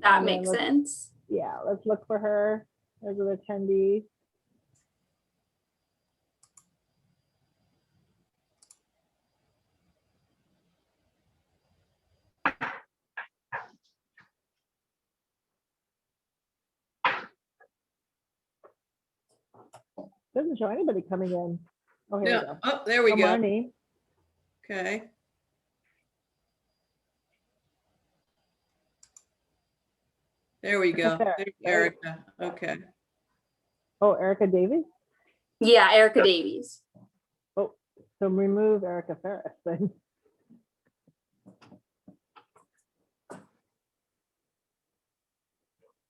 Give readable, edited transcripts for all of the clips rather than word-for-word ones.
That makes sense. Yeah, let's look for her as an attendee. Doesn't show anybody coming in. Oh, here we go. Oh, there we go. Marnie. Okay. There we go. There's Erica. Okay. Oh, Erica Davies? Yeah, Erica Davies. Oh, so remove Erica Ferris then.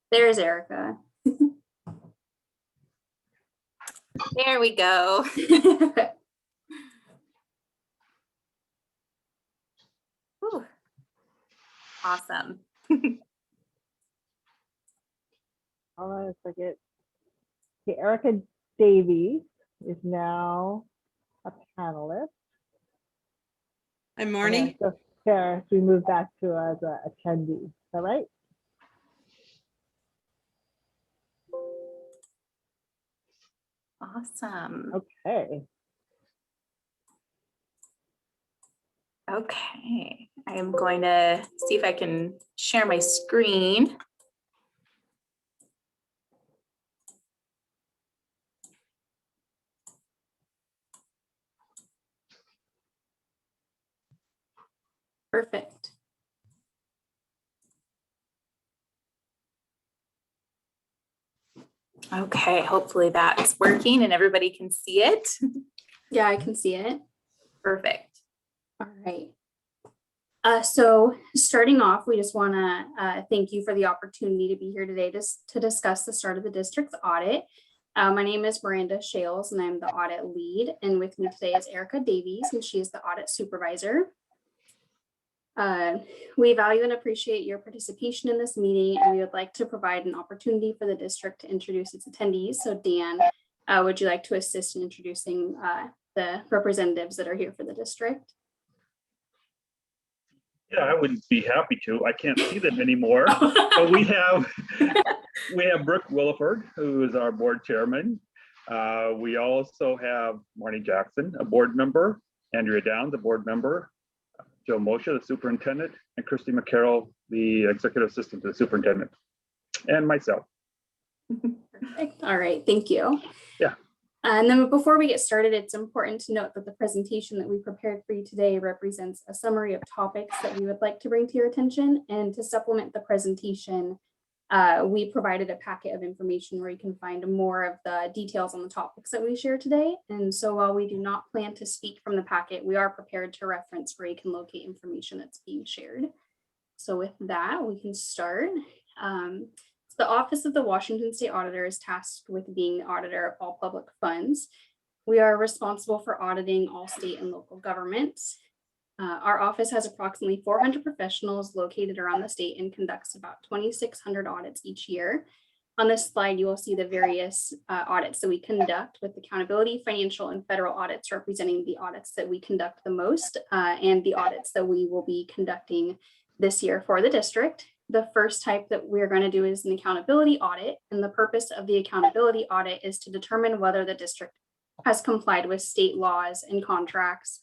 There's Erica. There we go. Ooh. Awesome. Hold on a second. Okay, Erica Davies is now a panelist. Hi, Marnie. Okay, so Ferris, we move back to as an attendee. Is that right? Awesome. Okay. Okay. I am going to see if I can share my screen. Perfect. Okay, hopefully that's working and everybody can see it. Yeah, I can see it. Perfect. All right. So starting off, we just want to thank you for the opportunity to be here today to discuss the start of the district's audit. My name is Miranda Shales and I'm the audit lead. And with me today is Erica Davies and she is the audit supervisor. We value and appreciate your participation in this meeting and we would like to provide an opportunity for the district to introduce its attendees. So Dan, would you like to assist in introducing the representatives that are here for the district? Yeah, I would be happy to. I can't see them anymore. But we have Brooke Williford, who is our board chairman. We also have Marnie Jackson, a board member, Andrea Downs, a board member, Joe Moshe, the superintendent, and Christy McCarroll, the executive assistant to the superintendent, and myself. Perfect. All right, thank you. Yeah. And then before we get started, it's important to note that the presentation that we prepared for you today represents a summary of topics that we would like to bring to your attention. And to supplement the presentation, we provided a packet of information where you can find more of the details on the topics that we share today. And so while we do not plan to speak from the packet, we are prepared to reference where you can locate information that's being shared. So with that, we can start. The Office of the Washington State Auditor is tasked with being the auditor of all public funds. We are responsible for auditing all state and local governments. Our office has approximately 400 professionals located around the state and conducts about 2,600 audits each year. On this slide, you will see the various audits that we conduct, with accountability, financial, and federal audits representing the audits that we conduct the most and the audits that we will be conducting this year for the district. The first type that we're going to do is an accountability audit, and the purpose of the accountability audit is to determine whether the district has complied with state laws and contracts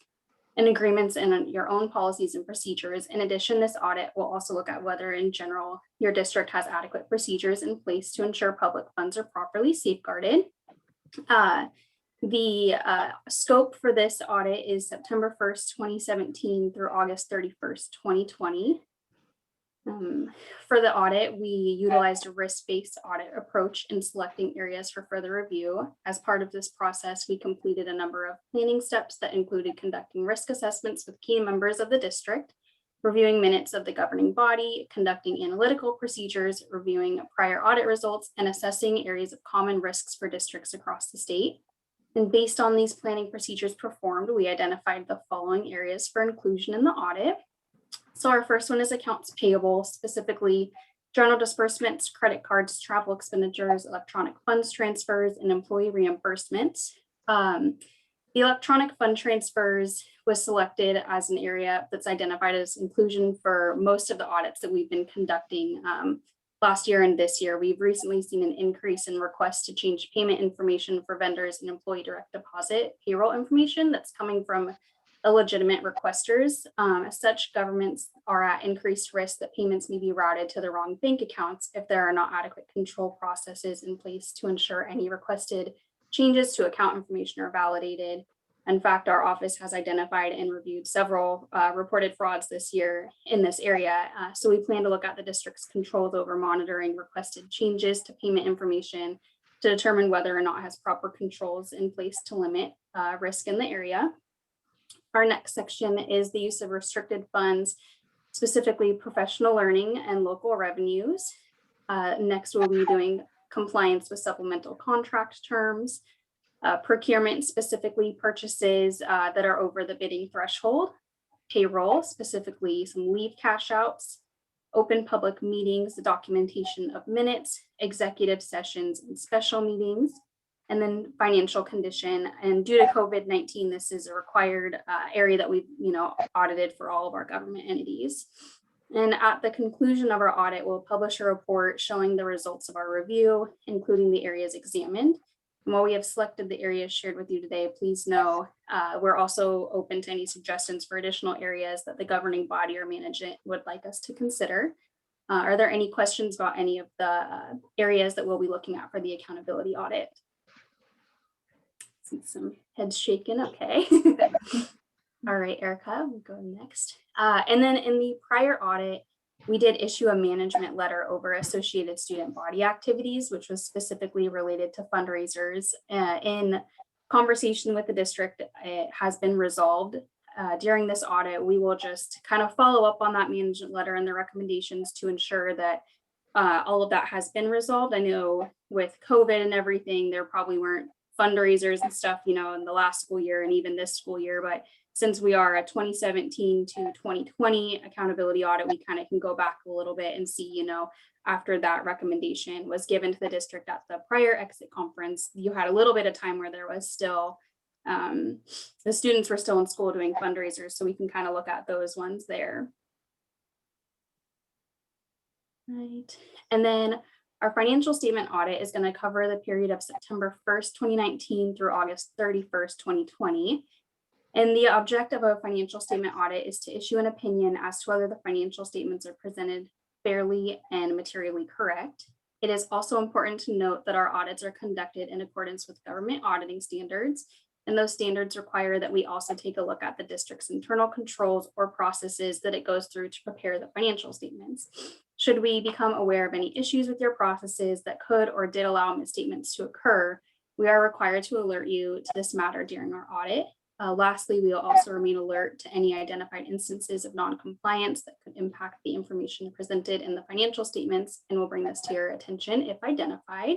and agreements and your own policies and procedures. In addition, this audit will also look at whether in general your district has adequate procedures in place to ensure public funds are properly safeguarded. The scope for this audit is September 1st, 2017 through August 31st, 2020. For the audit, we utilized a risk-based audit approach in selecting areas for further review. As part of this process, we completed a number of planning steps that included conducting risk assessments with key members of the district, reviewing minutes of the governing body, conducting analytical procedures, reviewing prior audit results, and assessing areas of common risks for districts across the state. And based on these planning procedures performed, we identified the following areas for inclusion in the audit. So our first one is accounts payable, specifically journal disbursements, credit cards, travel expenditures, electronic funds transfers, and employee reimbursements. The electronic fund transfers was selected as an area that's identified as inclusion for most of the audits that we've been conducting last year and this year, we've recently seen an increase in requests to change payment information for vendors and employee direct deposit payroll information that's coming from illegitimate requesters. As such, governments are at increased risk that payments may be routed to the wrong bank accounts if there are not adequate control processes in place to ensure any requested changes to account information are validated. In fact, our office has identified and reviewed several reported frauds this year in this area. So we plan to look at the district's controls over monitoring requested changes to payment information to determine whether or not it has proper controls in place to limit risk in the area. Our next section is the use of restricted funds, specifically professional learning and local revenues. Next, we'll be doing compliance with supplemental contract terms, procurement, specifically purchases that are over the bidding threshold, payroll, specifically some leave cash outs, open public meetings, the documentation of minutes, executive sessions and special meetings, and then financial condition. And due to COVID-19, this is a required area that we've audited for all of our government entities. And at the conclusion of our audit, we'll publish a report showing the results of our review, including the areas examined. And while we have selected the areas shared with you today, please know we're also open to any suggestions for additional areas that the governing body or management would like us to consider. Are there any questions about any of the areas that we'll be looking at for the accountability audit? See some heads shaking, okay. All right, Erica, we'll go next. And then in the prior audit, we did issue a management letter over associated student body activities, which was specifically related to fundraisers. In conversation with the district, it has been resolved. During this audit, we will just kind of follow up on that management letter and the recommendations to ensure that all of that has been resolved. I know with COVID and everything, there probably weren't fundraisers and stuff, in the last school year and even this school year, but since we are a 2017 to 2020 accountability audit, we kind of can go back a little bit and see, after that recommendation was given to the district at the prior exit conference, you had a little bit of time where there was still, the students were still in school doing fundraisers. So we can kind of look at those ones there. Right. And then our financial statement audit is going to cover the period of September 1st, 2019 through August 31st, 2020. And the objective of a financial statement audit is to issue an opinion as to whether the financial statements are presented fairly and materially correct. It is also important to note that our audits are conducted in accordance with government auditing standards, and those standards require that we also take a look at the district's internal controls or processes that it goes through to prepare the financial statements. Should we become aware of any issues with your processes that could or did allow misstatements to occur, we are required to alert you to this matter during our audit. Lastly, we will also remain alert to any identified instances of non-compliance that could impact the information presented in the financial statements, and we'll bring this to your attention if identified.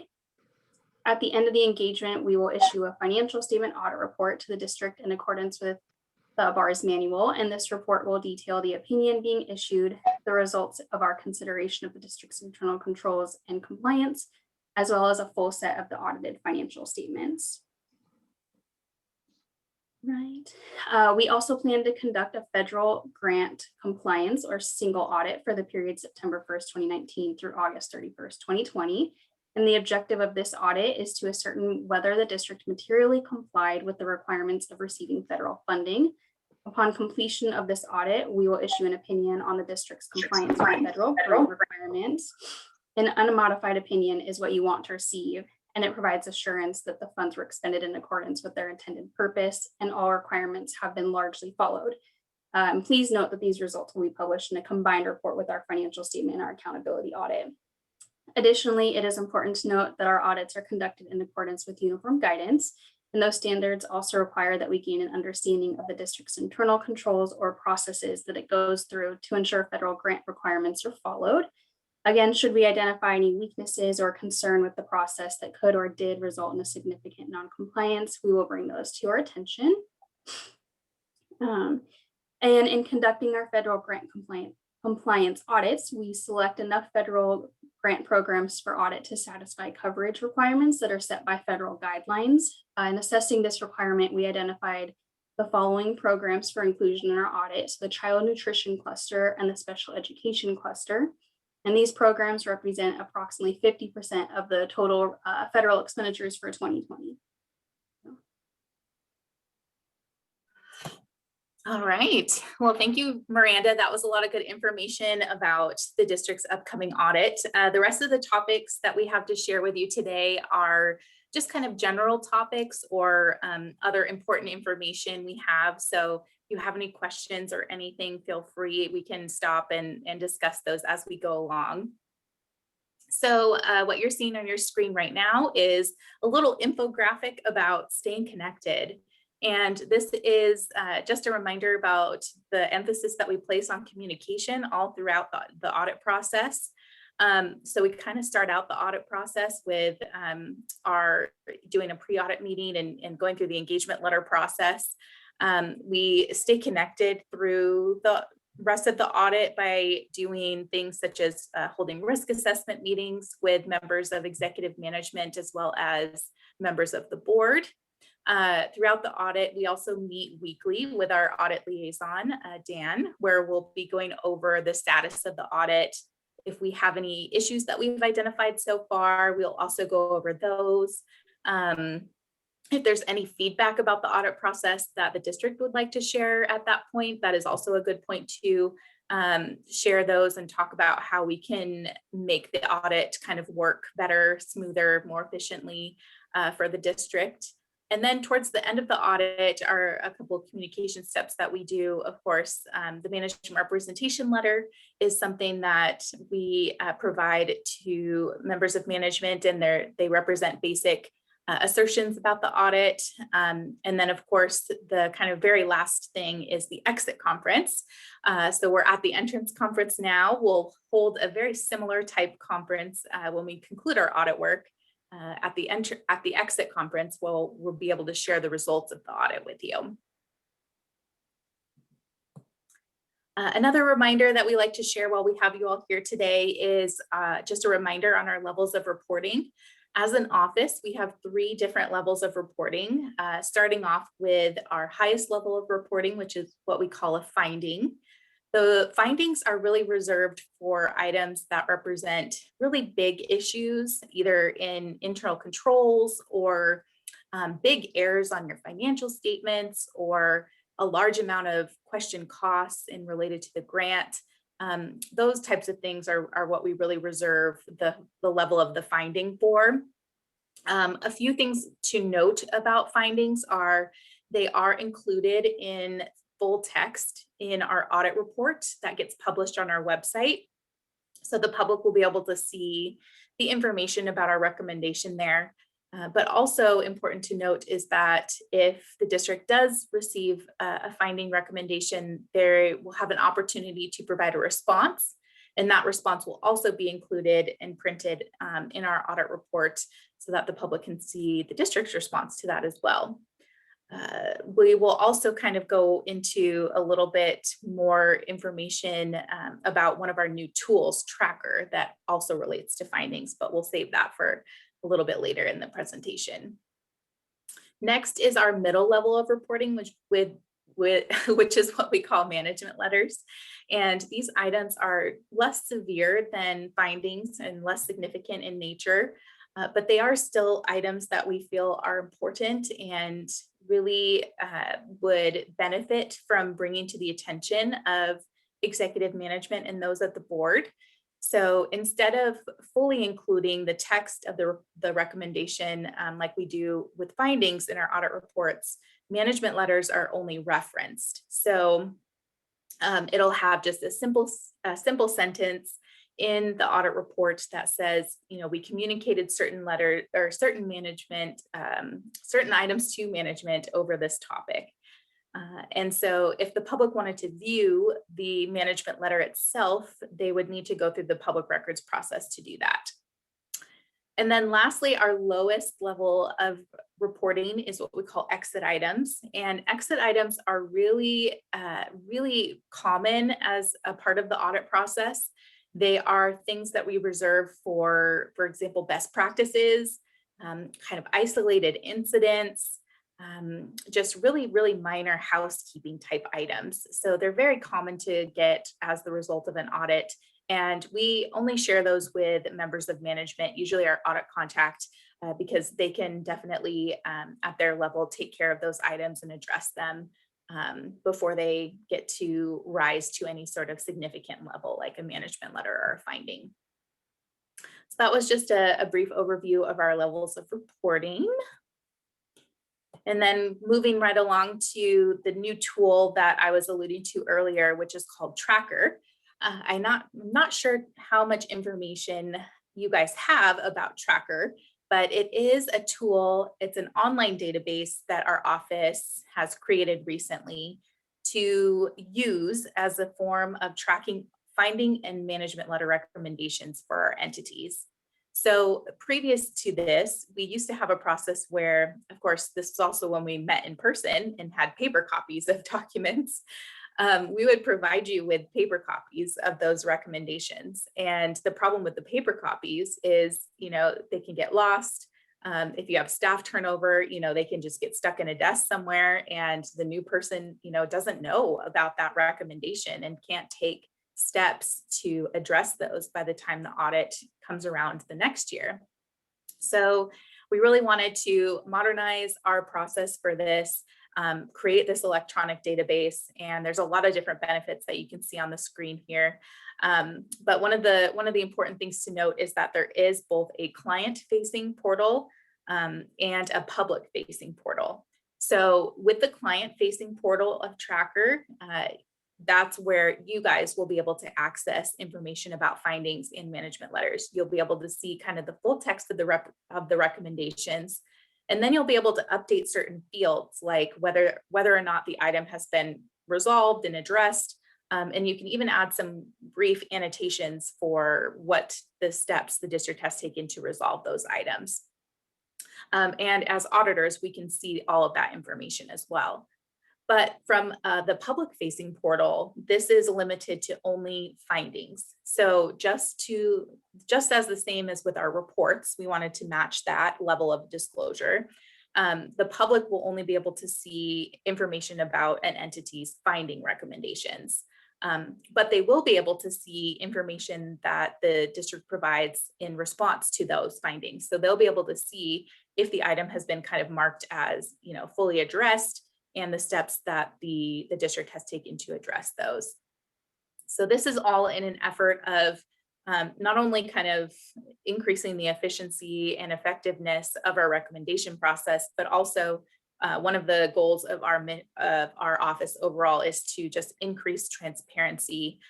At the end of the engagement, we will issue a financial statement audit report to the district in accordance with the BAR's manual, and this report will detail the opinion being issued, the results of our consideration of the district's internal controls and compliance, as well as a full set of the audited financial statements. Right. We also plan to conduct a federal grant compliance or single audit for the period September 1st, 2019 through August 31st, 2020. And the objective of this audit is to ascertain whether the district materially complied with the requirements of receiving federal funding. Upon completion of this audit, we will issue an opinion on the district's compliance with federal grant requirements. An unmodified opinion is what you want to receive, and it provides assurance that the funds were expended in accordance with their intended purpose and all requirements have been largely followed. Please note that these results will be published in a combined report with our financial statement and our accountability audit. Additionally, it is important to note that our audits are conducted in accordance with uniform guidance, and those standards also require that we gain an understanding of the district's internal controls or processes that it goes through to ensure federal grant requirements are followed. Again, should we identify any weaknesses or concern with the process that could or did result in a significant non-compliance, we will bring those to our attention. And in conducting our federal grant compliance audits, we select enough federal grant programs for audit to satisfy coverage requirements that are set by federal guidelines. In assessing this requirement, we identified the following programs for inclusion in our audit: so the child nutrition cluster and the special education cluster. And these programs represent approximately 50% of the total federal expenditures for 2020. All right. Well, thank you, Miranda. That was a lot of good information about the district's upcoming audit. The rest of the topics that we have to share with you today are just kind of general topics or other important information we have. So if you have any questions or anything, feel free. We can stop and discuss those as we go along. So what you're seeing on your screen right now is a little infographic about staying connected. And this is just a reminder about the emphasis that we place on communication all throughout the audit process. So we kind of start out the audit process with our doing a pre-audit meeting and going through the engagement letter process. We stay connected through the rest of the audit by doing things such as holding risk assessment meetings with members of executive management as well as members of the board. Throughout the audit, we also meet weekly with our audit liaison, Dan, where we'll be going over the status of the audit. If we have any issues that we've identified so far, we'll also go over those. If there's any feedback about the audit process that the district would like to share at that point, that is also a good point to share those and talk about how we can make the audit kind of work better, smoother, more efficiently for the district. And then towards the end of the audit are a couple of communication steps that we do. Of course, the management representation letter is something that we provide to members of management, and they represent basic assertions about the audit. And then of course, the kind of very last thing is the exit conference. So we're at the entrance conference now. We'll hold a very similar type conference when we conclude our audit work. At the exit conference, we'll be able to share the results of the audit with you. Another reminder that we like to share while we have you all here today is just a reminder on our levels of reporting. As an office, we have 3 different levels of reporting, starting off with our highest level of reporting, which is what we call a finding. The findings are really reserved for items that represent really big issues, either in internal controls or big errors on your financial statements or a large amount of question costs in related to the grant. Those types of things are what we really reserve the level of the finding for. A few things to note about findings are they are included in full text in our audit report that gets published on our website. So the public will be able to see the information about our recommendation there. But also important to note is that if the district does receive a finding recommendation, they will have an opportunity to provide a response. And that response will also be included and printed in our audit report so that the public can see the district's response to that as well. We will also kind of go into a little bit more information about one of our new tools, Tracker, that also relates to findings, but we'll save that for a little bit later in the presentation. Next is our middle level of reporting, which is what we call management letters. And these items are less severe than findings and less significant in nature, but they are still items that we feel are important and really would benefit from bringing to the attention of executive management and those at the board. So instead of fully including the text of the recommendation like we do with findings in our audit reports, management letters are only referenced. So it'll have just a simple sentence in the audit report that says, you know, we communicated certain management, certain items to management over this topic. And so if the public wanted to view the management letter itself, they would need to go through the public records process to do that. And then lastly, our lowest level of reporting is what we call exit items. And exit items are really, really common as a part of the audit process. They are things that we reserve for example, best practices, kind of isolated incidents, just really, really minor housekeeping type items. So they're very common to get as the result of an audit And we only share those with members of management, usually our audit contact, because they can definitely at their level take care of those items and address them before they get to rise to any sort of significant level like a management letter or a finding. So that was just a brief overview of our levels of reporting. And then moving right along to the new tool that I was alluding to earlier, which is called Tracker. I'm not sure how much information you guys have about Tracker, but it is a tool. It's an online database that our office has created recently to use as a form of tracking finding and management letter recommendations for our entities. So previous to this, we used to have a process where, of course, this is also when we met in person and had paper copies of documents. We would provide you with paper copies of those recommendations. And the problem with the paper copies is, they can get lost. If you have staff turnover, they can just get stuck in a desk somewhere and the new person, doesn't know about that recommendation and can't take steps to address those by the time the audit comes around the next year. So we really wanted to modernize our process for this, create this electronic database, and there's a lot of different benefits that you can see on the screen here. But one of the important things to note is that there is both a client-facing portal and a public-facing portal. So with the client-facing portal of Tracker, that's where you guys will be able to access information about findings in management letters. You'll be able to see kind of the full text of the recommendations, and then you'll be able to update certain fields like whether or not the item has been resolved and addressed. And you can even add some brief annotations for what the steps the district has taken to resolve those items. And as auditors, we can see all of that information as well. But from the public-facing portal, this is limited to only findings. So just as the same as with our reports, we wanted to match that level of disclosure. The public will only be able to see information about an entity's finding recommendations. But they will be able to see information that the district provides in response to those findings. So they'll be able to see if the item has been kind of marked as, fully addressed, and the steps that the district has taken to address those. So this is all in an effort of not only kind of increasing the efficiency and effectiveness of our recommendation process, but also one of the goals of our office overall is to just increase transparency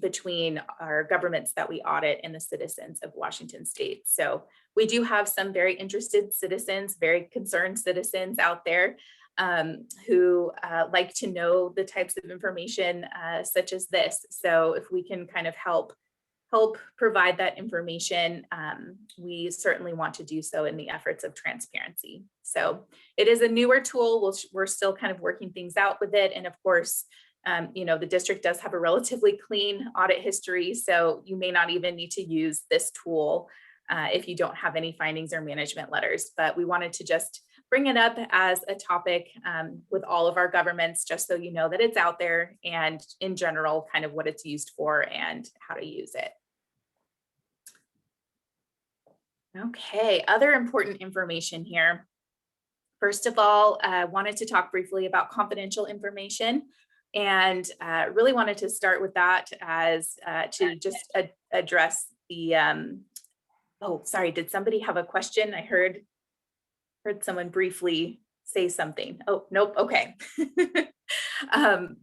between our governments that we audit and the citizens of Washington State. So we do have some very interested citizens, very concerned citizens out there who like to know the types of information such as this. So if we can kind of help provide that information, we certainly want to do so in the efforts of transparency. So it is a newer tool. We're still kind of working things out with it. And of course, the district does have a relatively clean audit history, so you may not even need to use this tool if you don't have any findings or management letters. But we wanted to just bring it up as a topic with all of our governments, just so you know that it's out there and in general, kind of what it's used for and how to use it. Okay, other important information here. First of all, I wanted to talk briefly about confidential information, and really wanted to start with that as to just address the, oh, sorry, did somebody have a question? I heard someone briefly say something. Oh, nope, okay.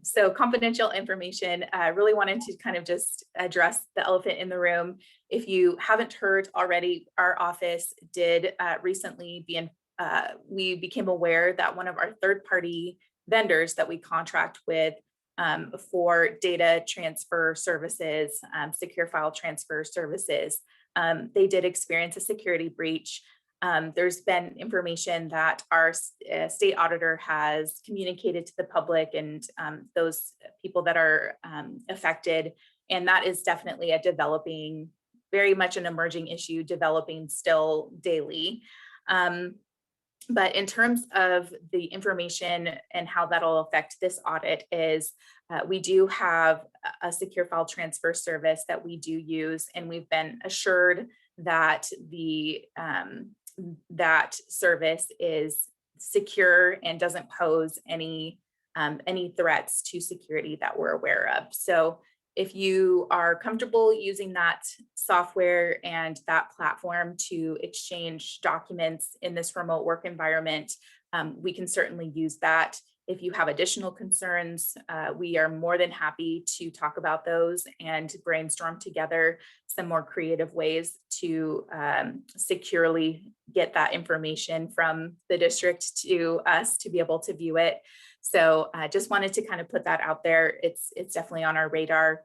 So confidential information, I really wanted to kind of just address the elephant in the room. If you haven't heard already, our office did recently we became aware that one of our third-party vendors that we contract with for data transfer services, secure file transfer services, they did experience a security breach. There's been information that our state auditor has communicated to the public and those people that are affected. And that is definitely a developing, very much an emerging issue, developing still daily. But in terms of the information and how that'll affect this audit is we do have a secure file transfer service that we do use, and we've been assured that that service is secure and doesn't pose any threats to security that we're aware of. So if you are comfortable using that software and that platform to exchange documents in this remote work environment, we can certainly use that. If you have additional concerns, we are more than happy to talk about those and brainstorm together some more creative ways to securely get that information from the district to us to be able to view it. So I just wanted to kind of put that out there. It's definitely on our radar.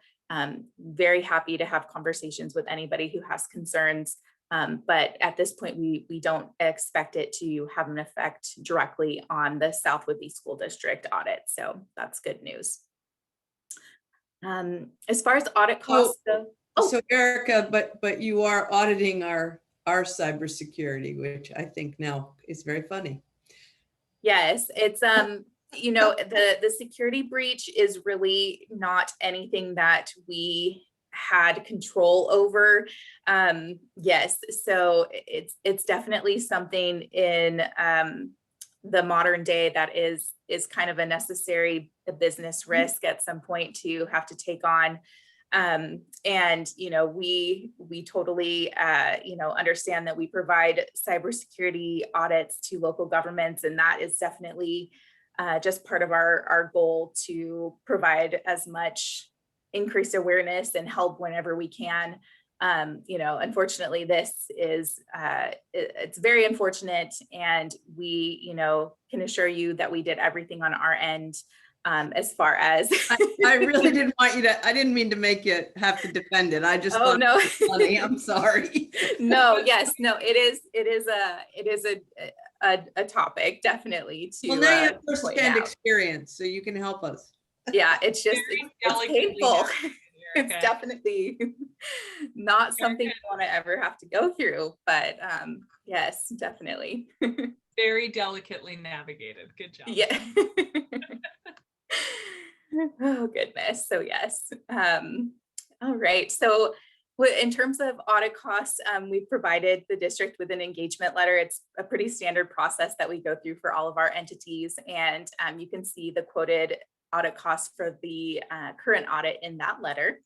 Very happy to have conversations with anybody who has concerns. But at this point, we don't expect it to have an effect directly on the South Whitby School District audit. So that's good news. As far as audit costs go. So Erica, but you are auditing our cybersecurity, which I think now is very funny. Yes, it's you know, the security breach is really not anything that we had control over. Yes, so it's definitely something in the modern day that is kind of a necessary business risk at some point to have to take on. And you know, we totally you know, understand that we provide cybersecurity audits to local governments, and that is definitely just part of our goal to provide as much increased awareness and help whenever we can. You know, unfortunately, this is it's very unfortunate, and we, you know, can assure you that we did everything on our end. As far as I really didn't want you to, I didn't mean to make you have to defend it. I just thought no. it was funny. I'm sorry. No, yes, no, it is a topic, definitely, to Well, now you have point first-hand out. experience, so you can help us. Yeah, it's just it's painful. It's Erica. definitely not something you want to ever have to go through, but yes, definitely. Very delicately navigated. Good job. Yeah. Oh goodness. So yes. All right. So in terms of audit costs, we've provided the district with an engagement letter. It's a pretty standard process that we go through for all of our entities, and you can see the quoted audit costs for the current audit in that letter.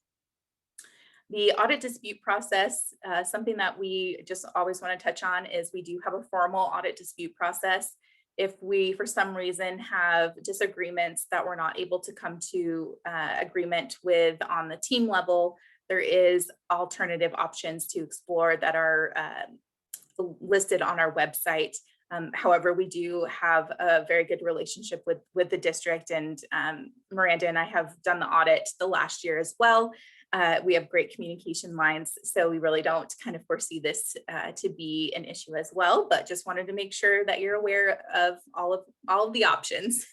The audit dispute process, something that we just always want to touch on is we do have a formal audit dispute process. If we, for some reason, have disagreements that we're not able to come to agreement with on the team level, there is alternative options to explore that are listed on our website. However, we do have a very good relationship with the district, and Miranda and I have done the audit the last year as well. We have great communication lines, so we really don't kind of foresee this to be an issue as well, but just wanted to make sure that you're aware of all of the options.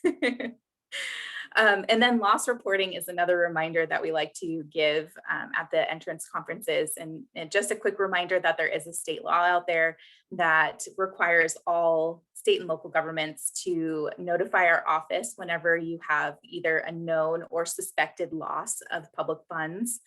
And then loss reporting is another reminder that we like to give at the entrance conferences. And just a quick reminder that there is a state law out there that requires all state and local governments to notify our office whenever you have either a known or suspected loss of public funds.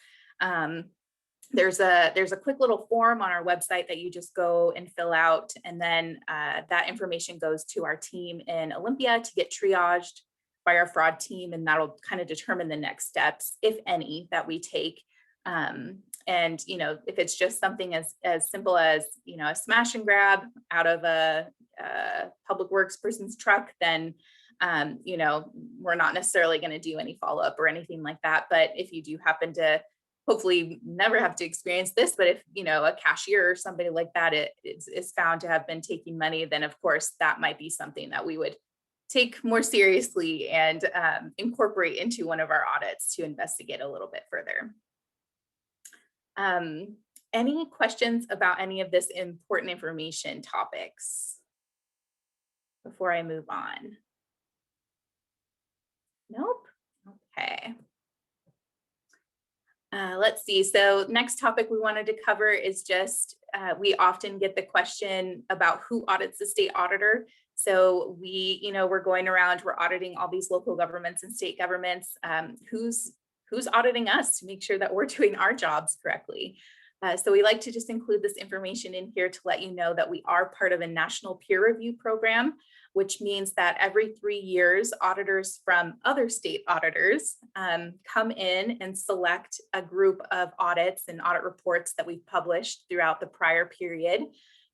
There's a quick little form on our website that you just go and fill out, and then that information goes to our team in Olympia to get triaged by our fraud team, and that'll kind of determine the next steps, if any, that we take. And you know, if it's just something as simple as, you know, a smash and grab out of a public works person's truck, then you know, we're not necessarily going to do any follow-up or anything like that. But if you do happen to hopefully never have to experience this, but if, you know, a cashier or somebody like that is found to have been taking money, then of course that might be something that we would take more seriously and incorporate into one of our audits to investigate a little bit further. Any questions about any of this important information topics before I move on? Nope. Okay. Let's see. So next topic we wanted to cover is just, we often get the question about who audits the state auditor. So we're going around, we're auditing all these local governments and state governments. Who's auditing us to make sure that we're doing our jobs correctly? So we like to just include this information in here to let you know that we are part of a national peer review program, which means that every 3 years, auditors from other state auditors come in and select a group of audits and audit reports that we've published throughout the prior period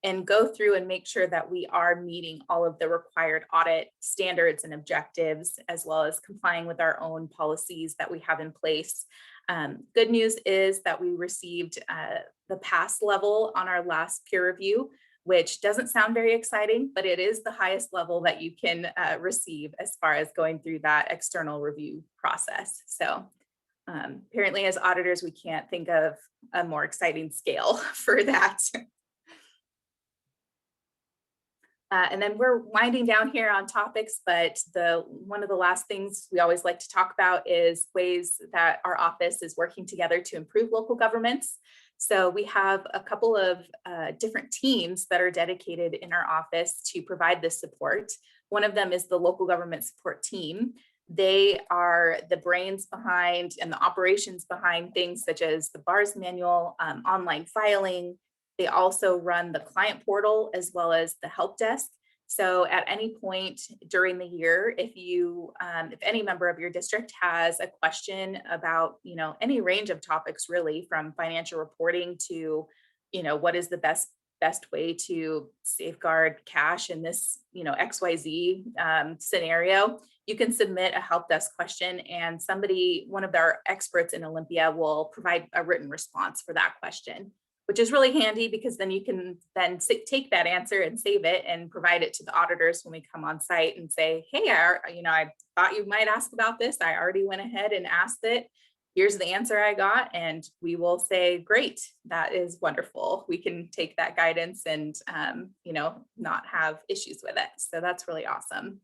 and go through and make sure that we are meeting all of the required audit standards and objectives, as well as complying with our own policies that we have in place. Good news is that we received the pass level on our last peer review, which doesn't sound very exciting, but it is the highest level that you can receive as far as going through that external review process. So apparently as auditors, we can't think of a more exciting scale for that. And then we're winding down here on topics, but one of the last things we always like to talk about is ways that our office is working together to improve local governments. So we have a couple of different teams that are dedicated in our office to provide this support. One of them is the local government support team. They are the brains behind and the operations behind things such as the BARS manual, online filing. They also run the client portal as well as the help desk. So at any point during the year, if any member of your district has a question about, any range of topics, really, from financial reporting to, what is the best way to safeguard cash in this, XYZ scenario, you can submit a help desk question and one of our experts in Olympia will provide a written response for that question, which is really handy because then you can take that answer and save it and provide it to the auditors when we come on site and say, hey, I thought you might ask about this. I already went ahead and asked it. Here's the answer I got. And we will say, great, that is wonderful. We can take that guidance and, not have issues with it. So that's really awesome.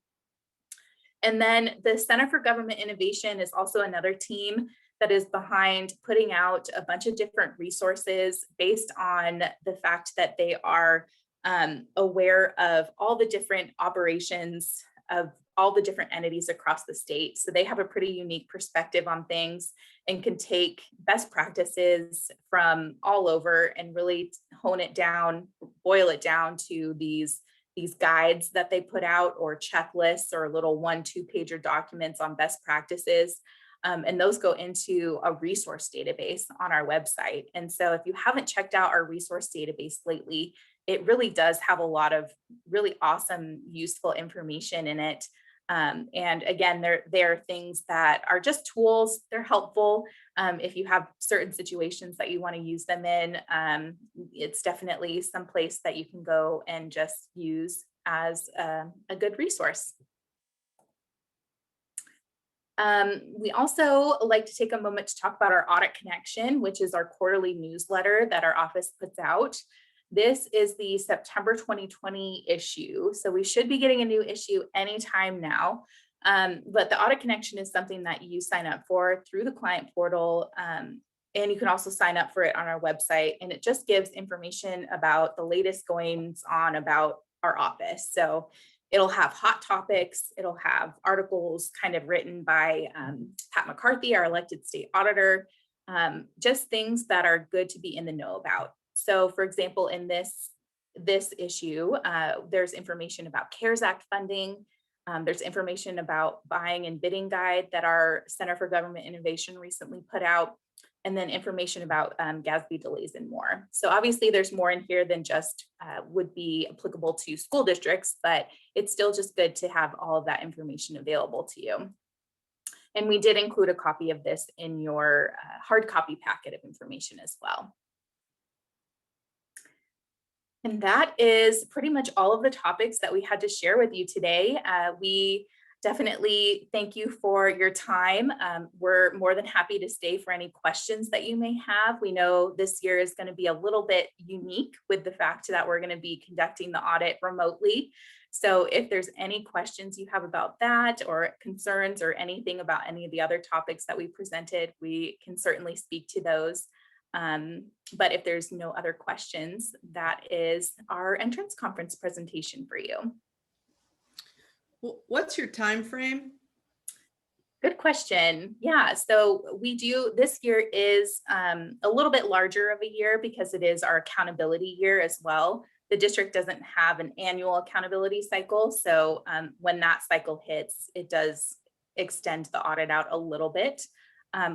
And then the Center for Government Innovation is also another team that is behind putting out a bunch of different resources based on the fact that they are aware of all the different operations of all the different entities across the state. So they have a pretty unique perspective on things and can take best practices from all over and really hone it down, boil it down to these guides that they put out, or checklists, or little 1-2 pager documents on best practices. And those go into a resource database on our website. And so if you haven't checked out our resource database lately, it really does have a lot of really awesome, useful information in it. And again, they're things that are just tools. They're helpful. If you have certain situations that you want to use them in, it's definitely some place that you can go and just use as a good resource. We also like to take a moment to talk about our Audit Connection, which is our quarterly newsletter that our office puts out. This is the September 2020 issue. So we should be getting a new issue anytime now. But the Audit Connection is something that you sign up for through the client portal. And you can also sign up for it on our website. And it just gives information about the latest goings on about our office. So it'll have hot topics. It'll have articles kind of written by Pat McCarthy, our elected state auditor, just things that are good to be in the know about. So for example, in this issue, there's information about CARES Act funding. There's information about buying and bidding guide that our Center for Government Innovation recently put out, and then information about GASB delays and more. So obviously there's more in here than just would be applicable to school districts, but it's still just good to have all of that information available to you. And we did include a copy of this in your hard copy packet of information as well. And that is pretty much all of the topics that we had to share with you today. We definitely thank you for your time. We're more than happy to stay for any questions that you may have. We know this year is going to be a little bit unique with the fact that we're going to be conducting the audit remotely. So if there's any questions you have about that, or concerns, or anything about any of the other topics that we presented, we can certainly speak to those. But if there's no other questions, that is our entrance conference presentation for you. What's your time frame? Good question. Yeah, so we do, this year is a little bit larger of a year because it is our accountability year as well. The district doesn't have an annual accountability cycle. So when that cycle hits, it does extend the audit out a little bit.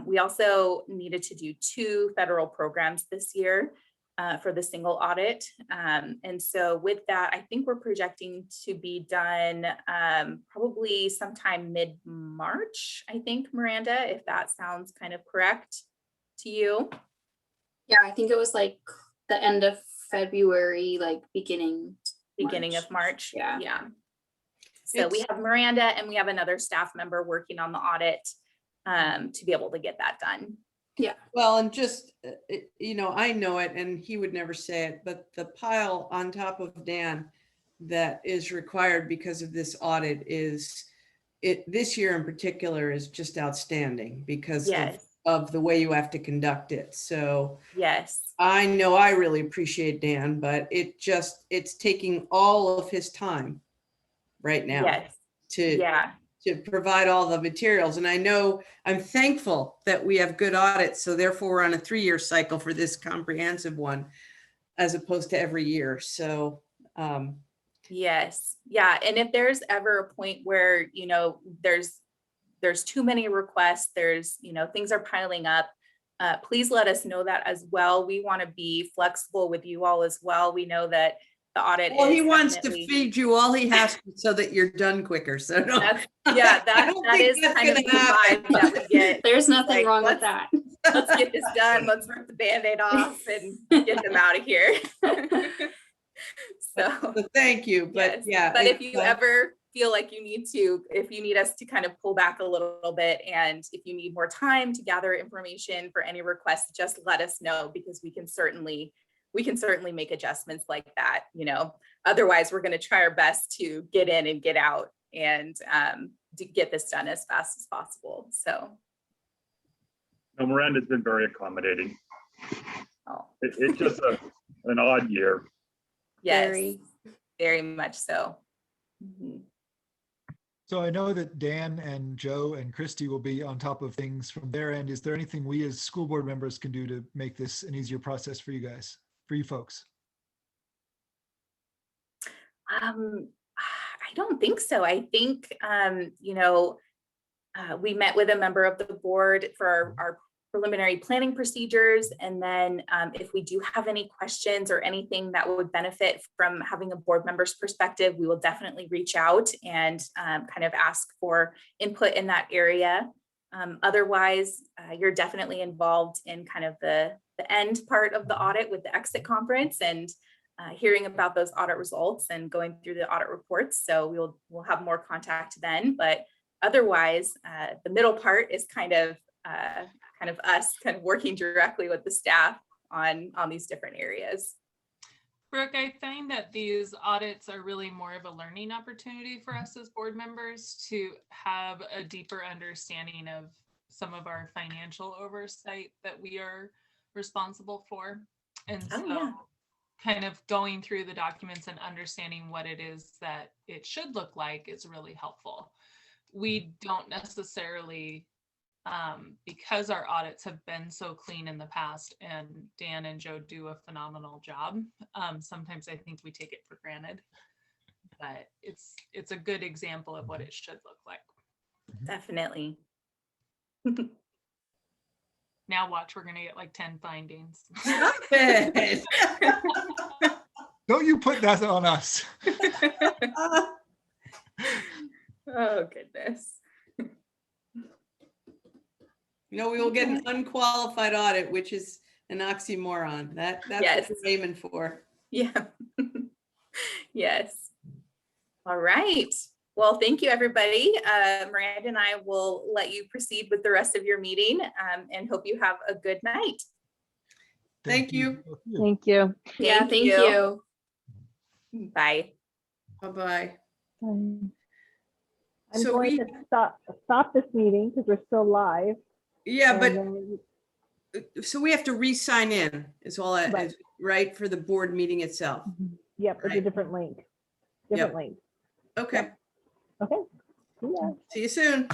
We also needed to do 2 federal programs this year for the single audit. And so with that, I think we're projecting to be done probably sometime mid-March, I think, Miranda, if that sounds kind of correct to you. Yeah, I think it was like the end of February, like beginning Of March. Yeah. Yeah. So we have Miranda and we have another staff member working on the audit to be able to get that done. Well, and just, I know it and he would never say it, but the pile on top of Dan that is required because of this audit this year in particular is just outstanding because of the way you have to conduct it. So Yes. I know I really appreciate Dan, but it's taking all of his time right now Yes. to provide all the materials. And I know I'm thankful that we have good audits. So therefore we're on a 3-year cycle for this comprehensive one, as opposed to every year. So, Yes. Yeah. And if there's ever a point where, there's too many requests, things are piling up, please let us know that as well. We want to be flexible with you all as well. We know that the audit well, is he wants to definitely- feed you all he has to so that you're done quicker. So no, that is kind of the vibe that we get. There's nothing Like, wrong with that. Let's get this done. Let's rip the Band-Aid off and get them out of here. So thank you. But yes. But if you ever feel like if you need us to kind of pull back a little bit, and if you need more time to gather information for any requests, just let us know, because we can certainly make adjustments like that. Otherwise we're going to try our best to get in and get out and to get this done as fast as possible. So Miranda's been very accommodating. oh. It's just an odd year. Yes, very much so. Mm-hmm. So I know that Dan and Joe and Christy will be on top of things from their end. Is there anything we as school board members can do to make this an easier process for you guys, for you folks? I don't think so. I think, we met with a member of the board for our preliminary planning procedures. And then if we do have any questions or anything that would benefit from having a board member's perspective, we will definitely reach out and kind of ask for input in that area. Otherwise, you're definitely involved in kind of the end part of the audit with the exit conference and hearing about those audit results and going through the audit reports. So we'll have more contact then. But otherwise, the middle part is kind of us kind of working directly with the staff on these different areas. Brooke, I find that these audits are really more of a learning opportunity for us as board members to have a deeper understanding of some of our financial oversight that we are responsible for. And so kind of going through the documents and understanding what it is that it should look like is really helpful. We don't necessarily, because our audits have been so clean in the past, and Dan and Joe do a phenomenal job. Sometimes I think we take it for granted, but it's a good example of what it should look like. Definitely. Now watch, we're gonna get like 10 findings. Don't you put that on us. Oh, goodness. We will get an unqualified audit, which is an oxymoron. That's what we're aiming for. Yeah. Yes. All right. Well, thank you, everybody. Miranda and I will let you proceed with the rest of your meeting and hope you have a good night. Thank you. Thank you. Yeah, thank you. Bye. Bye-bye. I'm So going to stop this meeting because we're still live. Yeah, but And so we have to re-sign in is all that is, right, for the board meeting itself. yep, it's a Right. different link. Yep. Link. Okay. Okay. See ya. See you soon.